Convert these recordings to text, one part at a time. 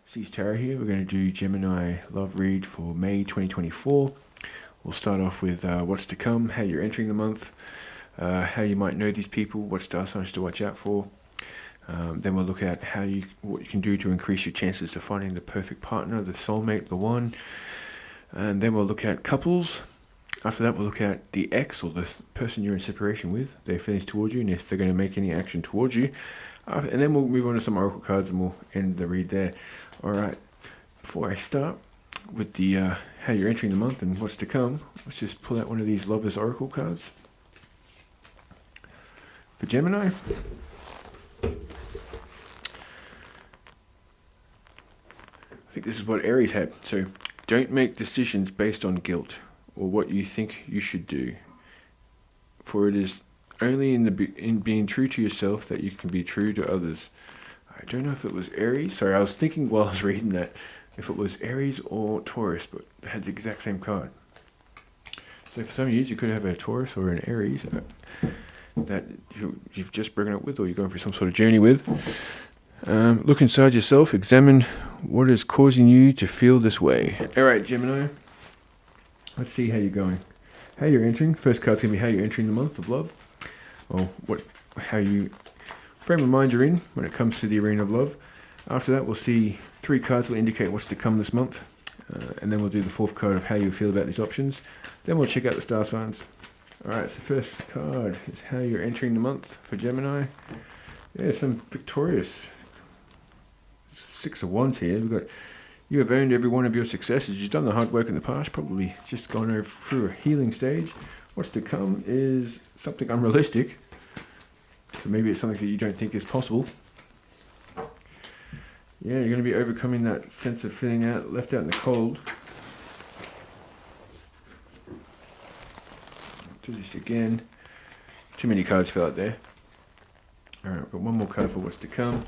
C's Tarot here. We're going to do Gemini Love Read for May 2024. We'll start off with what's to come, how you're entering the month, how you might know these people, what star signs to watch out for. Then we'll look at what you can do to increase your chances of finding the perfect partner, the soulmate, the one. And then we'll look at couples. After that, we'll look at the ex, or the person you're in separation with, their feelings towards you, and if they're going to make any action towards you. And then we'll move on to some oracle cards, and we'll end the read there. Alright, before I start with the how you're entering the month and what's to come, let's just pull out one of these Lovers Oracle cards. For Gemini, I think this is what Aries had. So, don't make decisions based on guilt or what you think you should do, for it is only in being true to yourself that you can be true to others. I don't know if it was Aries. Sorry, I was thinking while I was reading that if it was Aries or Taurus, but it had the exact same card. So for some of you could have a Taurus or an Aries that you've just broken up with, or you're going through some sort of journey with. Look inside yourself, examine what is causing you to feel this way. Alright, Gemini, let's see how you're going. How you're entering. First card's going to be how you're entering the month of love, or how you frame of mind you're in when it comes to the arena of love. After that, we'll see 3 cards that will indicate what's to come this month, and then we'll do the 4th card of how you feel about these options. Then we'll check out the star signs. Alright, so first card is how you're entering the month for Gemini. Yeah, some victorious 6 of Wands here. We've got, you have earned every one of your successes. You've done the hard work in the past, probably just gone through a healing stage. What's to come is something unrealistic. So maybe it's something that you don't think is possible. Yeah, you're going to be overcoming that sense of feeling left out in the cold. Do this again. Too many cards fell out there. Alright, we've got one more card for what's to come.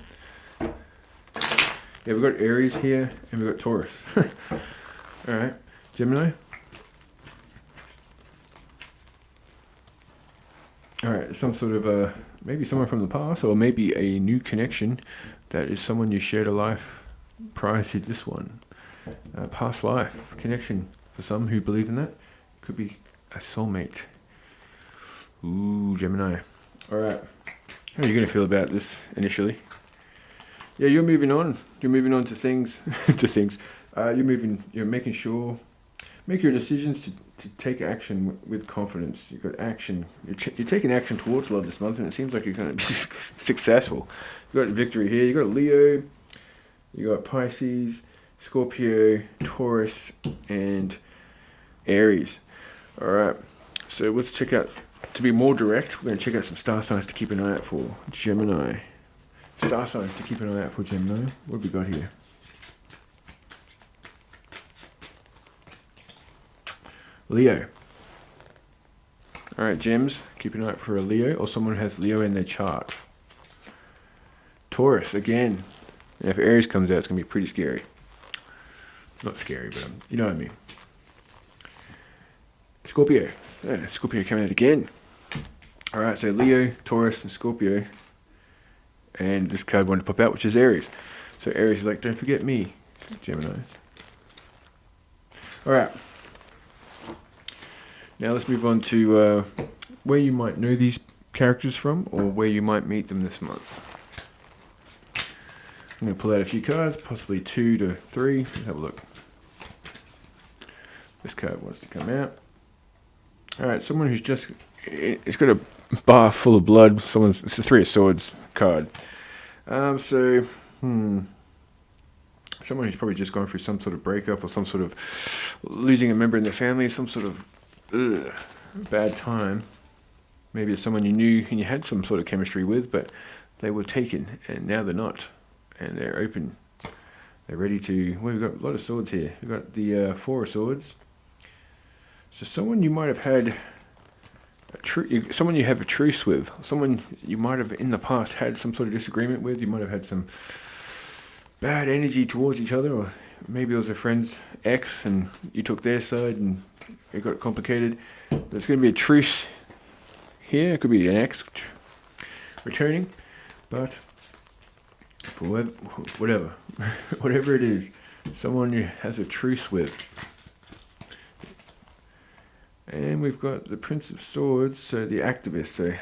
Yeah, we've got Aries here, and we've got Taurus. Alright, Gemini. Alright, some sort of, maybe someone from the past, or maybe a new connection that is someone you shared a life prior to this one. Past life connection for some who believe in that. Could be a soulmate. Ooh, Gemini. Alright, how are you going to feel about this initially? Yeah, you're moving on. You're moving on to things. You're making sure. Make your decisions to take action with confidence. You've got action. You're taking action towards love this month, and it seems like you're going to be successful. You've got victory here. You've got Leo. You've got Pisces, Scorpio, Taurus, and Aries. Alright, so let's check out, to be more direct, we're going to check out some star signs to keep an eye out for Gemini. Star signs to keep an eye out for Gemini. What have we got here? Leo. Alright, Gems, keep an eye out for a Leo, or someone who has Leo in their chart. Taurus, again. And if Aries comes out, it's going to be pretty scary. Not scary, but you know what I mean. Scorpio. Yeah, Scorpio coming out again. Alright, so Leo, Taurus, and Scorpio. And this card wanted to pop out, which is Aries. So Aries is like, don't forget me, Gemini. Alright. Now let's move on to where you might know these characters from, or where you might meet them this month. I'm going to pull out a few cards, possibly 2 to 3. Let's have a look. This card wants to come out. Alright, someone who's just... It's got a bar full of blood. It's a 3 of Swords card. Someone who's probably just gone through some sort of breakup, or some sort of losing a member in their family, some sort of bad time. Maybe it's someone you knew and you had some sort of chemistry with, but they were taken, and now they're not. And they're open. They're ready to... Well, we've got a lot of swords here. We've got the 4 of Swords. So someone you might have had... someone you have a truce with. Someone you might have in the past had some sort of disagreement with. You might have had some bad energy towards each other. Or maybe it was a friend's ex and you took their side and it got complicated. There's going to be a truce here. It could be an ex returning. But... for whatever, whatever it is, someone who has a truce with. And we've got the Prince of Swords, so the activist, so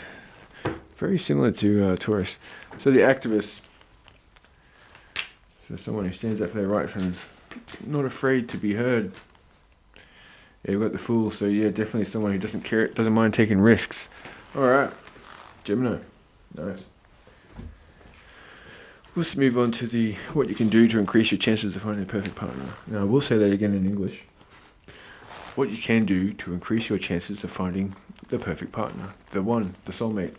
very similar to Taurus. So the activist, so someone who stands up for their rights and is not afraid to be heard. Yeah, we've got the Fool, so yeah, definitely someone who doesn't mind taking risks. Alright, Gemini, nice. Let's move on to what you can do to increase your chances of finding a perfect partner. Now, I will say that again in English. What you can do to increase your chances of finding the perfect partner, the one, the soulmate.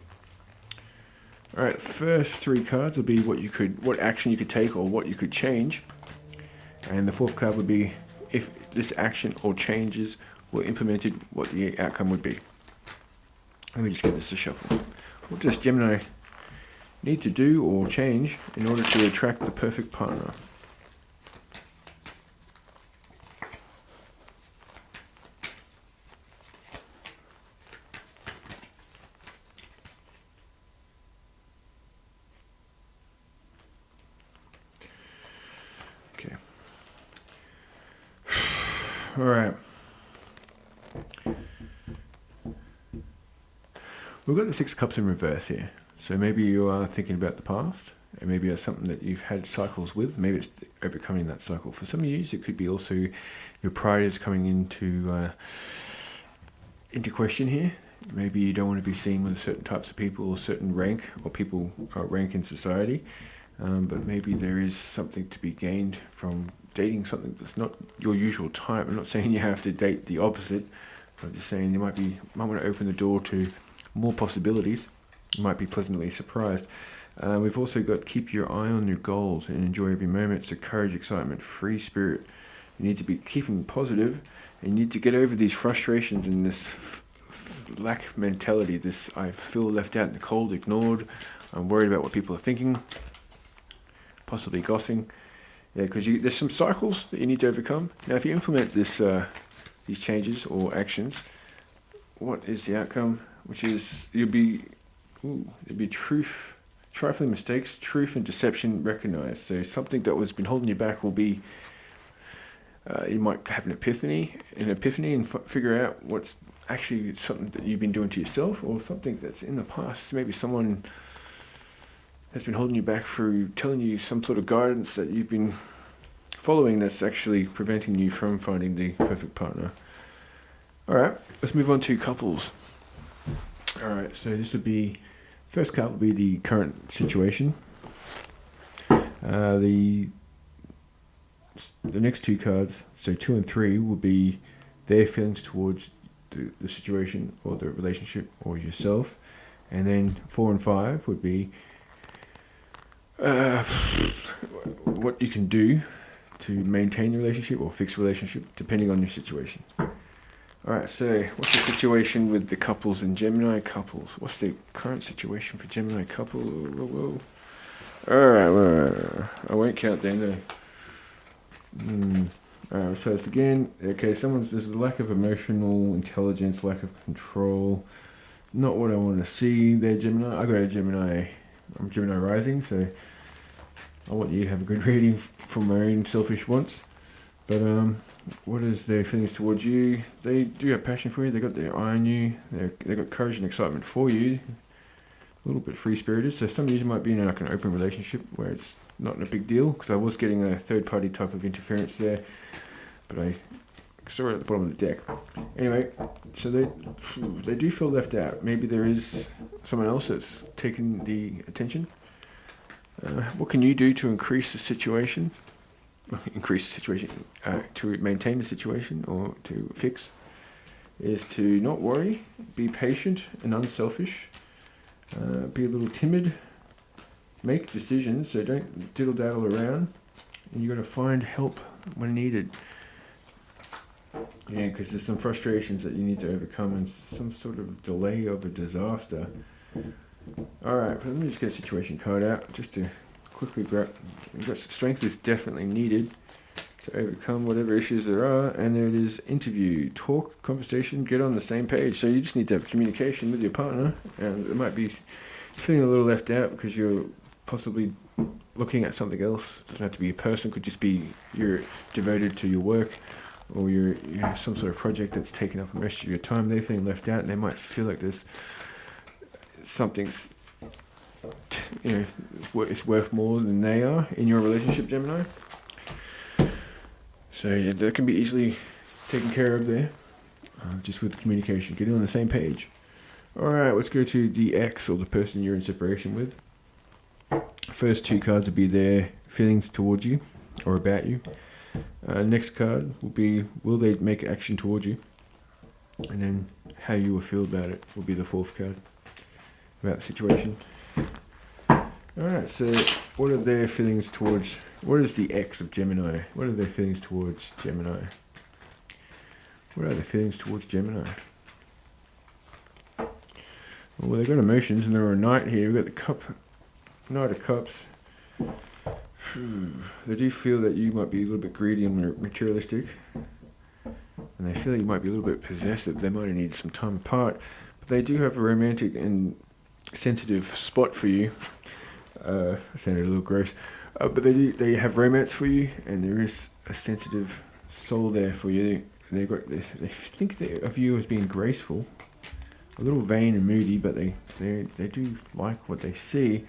Alright, first 3 cards will be what action you could take or what you could change. And the 4th card would be if this action or changes were implemented, what the outcome would be. Let me just get this to shuffle. What does Gemini need to do or change in order to attract the perfect partner? Okay. All right. We've got the 6 cups in reverse here. So maybe you are thinking about the past, and maybe it's something that you've had cycles with. Maybe it's overcoming that cycle. For some of you, it could be also your pride is coming into question here. Maybe you don't want to be seen with certain types of people or certain rank or people rank in society. But maybe there is something to be gained from dating something that's not your usual type. I'm not saying you have to date the opposite. I'm just saying you might want to open the door to more possibilities. You might be pleasantly surprised. We've also got keep your eye on your goals and enjoy every moment. So courage, excitement, free spirit. You need to be keeping positive, and you need to get over these frustrations and this lack mentality. This I feel left out in the cold, ignored. I'm worried about what people are thinking, possibly gossiping. Yeah, because there's some cycles that you need to overcome. Now, if you implement these changes or actions, what is the outcome? Which is there'll be truth, trifling mistakes, truth and deception recognized. So something that was been holding you back will be, you might have an epiphany and figure out what's actually something that you've been doing to yourself or something that's in the past. Maybe someone has been holding you back through telling you some sort of guidance that you've been following that's actually preventing you from finding the perfect partner. Alright, let's move on to couples. Alright, so this would be, first card would be the current situation. The next 2 cards, so 2 and 3, will be their feelings towards the situation or the relationship or yourself. And then 4 and 5 would be what you can do to maintain the relationship or fix the relationship depending on your situation. Alright, so what's the situation with the couples in Gemini couples? What's the current situation for Gemini couple? Whoa. Alright, I won't count then though. Alright, let's try this again. Okay, there's a lack of emotional intelligence, lack of control. Not what I want to see there, Gemini. I got a Gemini. I'm Gemini rising, so I want you to have a good reading from my own selfish wants. But what is their feelings towards you? They do have passion for you. They got their eye on you. They got courage and excitement for you. A little bit free spirited. So some of you might be in like an open relationship where it's not a big deal. Because I was getting a third party type of interference there, but I saw it at the bottom of the deck. Anyway, so they do feel left out. Maybe there is someone else that's taking the attention. What can you do to increase the situation? To maintain the situation or to fix, is to not worry, be patient and unselfish, be a little timid, make decisions, so don't diddle-daddle around, and you've got to find help when needed. Yeah, because there's some frustrations that you need to overcome and some sort of delay of a disaster. Alright, let me just get a situation card out just to quickly grab. Strength is definitely needed to overcome whatever issues there are, and there it is: interview, talk, conversation, get on the same page. So you just need to have communication with your partner, and it might be feeling a little left out because you're possibly looking at something else. It doesn't have to be a person, could just be you're devoted to your work, or you have some sort of project that's taken up most of your time. They're feeling left out, and they might feel like there's something's, it's worth more than they are in your relationship, Gemini. So yeah, that can be easily taken care of there, just with communication, getting on the same page. Alright, let's go to the ex, or the person you're in separation with. First two cards will be their feelings towards you, or about you. Next card will be, will they make action towards you? And then how you will feel about it will be the fourth card, about the situation. Alright, so what are their feelings towards, what is the ex of Gemini? What are their feelings towards Gemini? What are their feelings towards Gemini? Well, they've got emotions, and there are a knight here. We've got the Knight of Cups. They do feel that you might be a little bit greedy and materialistic, and they feel you might be a little bit possessive. They might have needed some time apart, but they do have a romantic and sensitive spot for you. That sounded a little gross, but they have romance for you, and there is a sensitive soul there for you. They think of you as being graceful, a little vain and moody, but they do like what they see.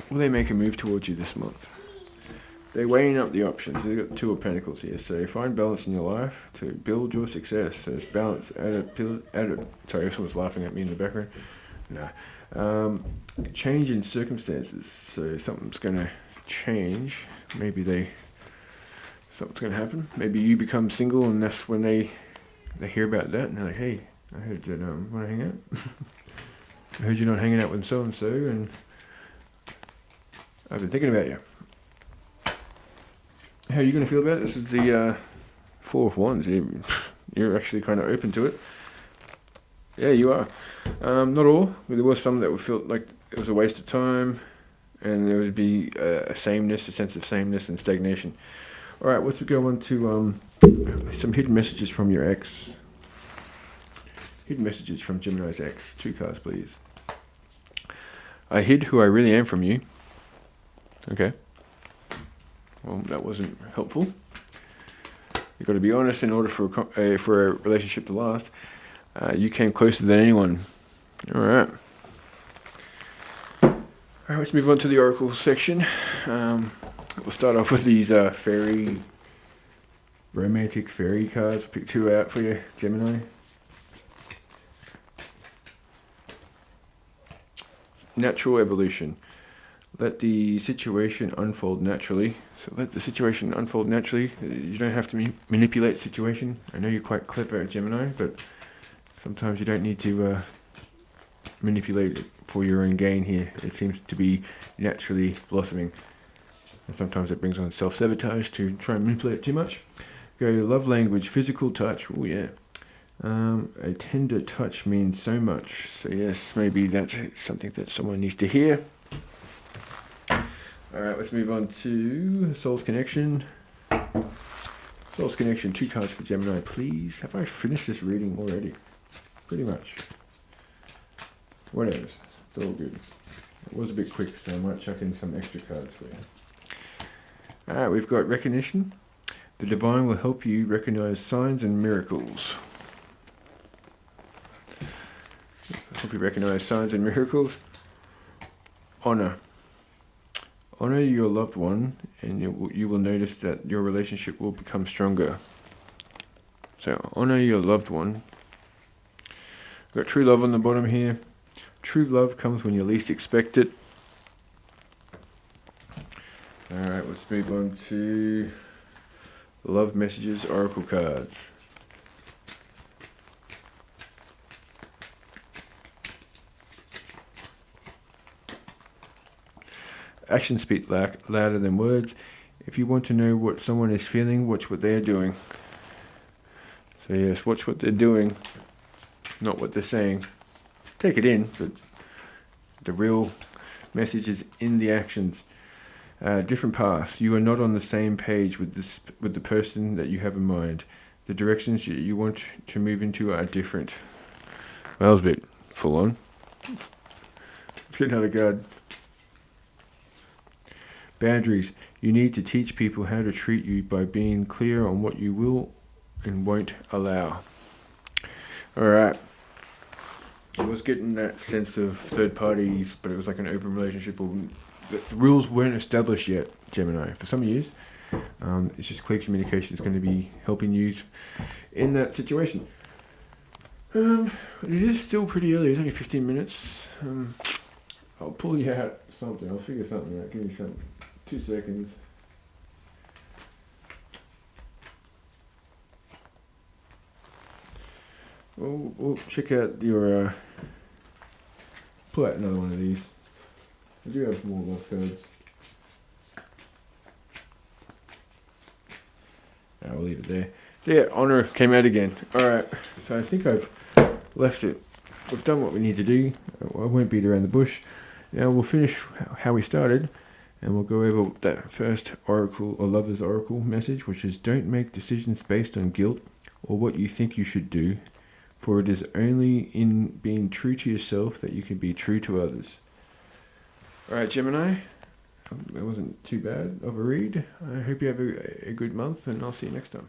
Will they make a move towards you this month? They're weighing up the options. They've got Two of Pentacles here. So find balance in your life to build your success. So it's balance. Sorry, someone's laughing at me in the background. No. Change in circumstances. So something's going to change. Something's going to happen. Maybe you become single, and that's when they hear about that, and they're like, hey, I heard that want to hang out? I heard you're not hanging out with so-and-so, and I've been thinking about you. How are you going to feel about it? This is the Four of Wands. You're actually kind of open to it. Yeah, you are. Not all. There was some that would feel like it was a waste of time, and there would be a sense of sameness and stagnation. All right, let's go on to some hidden messages from your ex. Hidden messages from Gemini's ex. 2 cards, please. I hid who I really am from you. Okay. Well, that wasn't helpful. You've got to be honest in order for a relationship to last. You came closer than anyone. All right. All right, let's move on to the oracle section. We'll start off with these romantic fairy cards. Pick 2 out for you, Gemini. Natural evolution. Let the situation unfold naturally. So let the situation unfold naturally. You don't have to manipulate the situation. I know you're quite clever at Gemini, but sometimes you don't need to manipulate it for your own gain here. It seems to be naturally blossoming. And sometimes it brings on self-sabotage to try and manipulate it too much. Go love language, physical touch. Oh yeah. A tender touch means so much. So yes, maybe that's something that someone needs to hear. Alright, let's move on to Soul's Connection. Soul's Connection, 2 cards for Gemini, please. Have I finished this reading already? Pretty much. Whatever, it's all good. It was a bit quick, so I might chuck in some extra cards for you. Alright, we've got recognition. The divine will help you recognize signs and miracles. Help you recognize signs and miracles. Honor. Honor your loved one, and you will notice that your relationship will become stronger. So, honor your loved one. We've got true love on the bottom here. True love comes when you least expect it. Alright, let's move on to Love Messages Oracle cards. Actions speak louder than words. If you want to know what someone is feeling, watch what they're doing. So yes, watch what they're doing, not what they're saying. Take it in, but the real message is in the actions. Different paths. You are not on the same page with the person that you have in mind. The directions you want to move into are different. Well, that was a bit full on. Let's get another card. Boundaries. You need to teach people how to treat you by being clear on what you will and won't allow. Alright. I was getting that sense of third parties, but it was like an open relationship. Or the rules weren't established yet, Gemini. For some of you, it's just clear communication is going to be helping you in that situation. It is still pretty early. It's only 15 minutes. I'll pull you out something. I'll figure something out. Give me 2 seconds. We'll check out your... pull out another one of these. I do have more love cards. We'll leave it there. So yeah, Honor came out again. Alright, so I think I've left it. We've done what we need to do. I won't beat around the bush. Now we'll finish how we started, and we'll go over that first oracle or lover's oracle message, which is don't make decisions based on guilt or what you think you should do, for it is only in being true to yourself that you can be true to others. Alright, Gemini, it wasn't too bad of a read. I hope you have a good month, and I'll see you next time.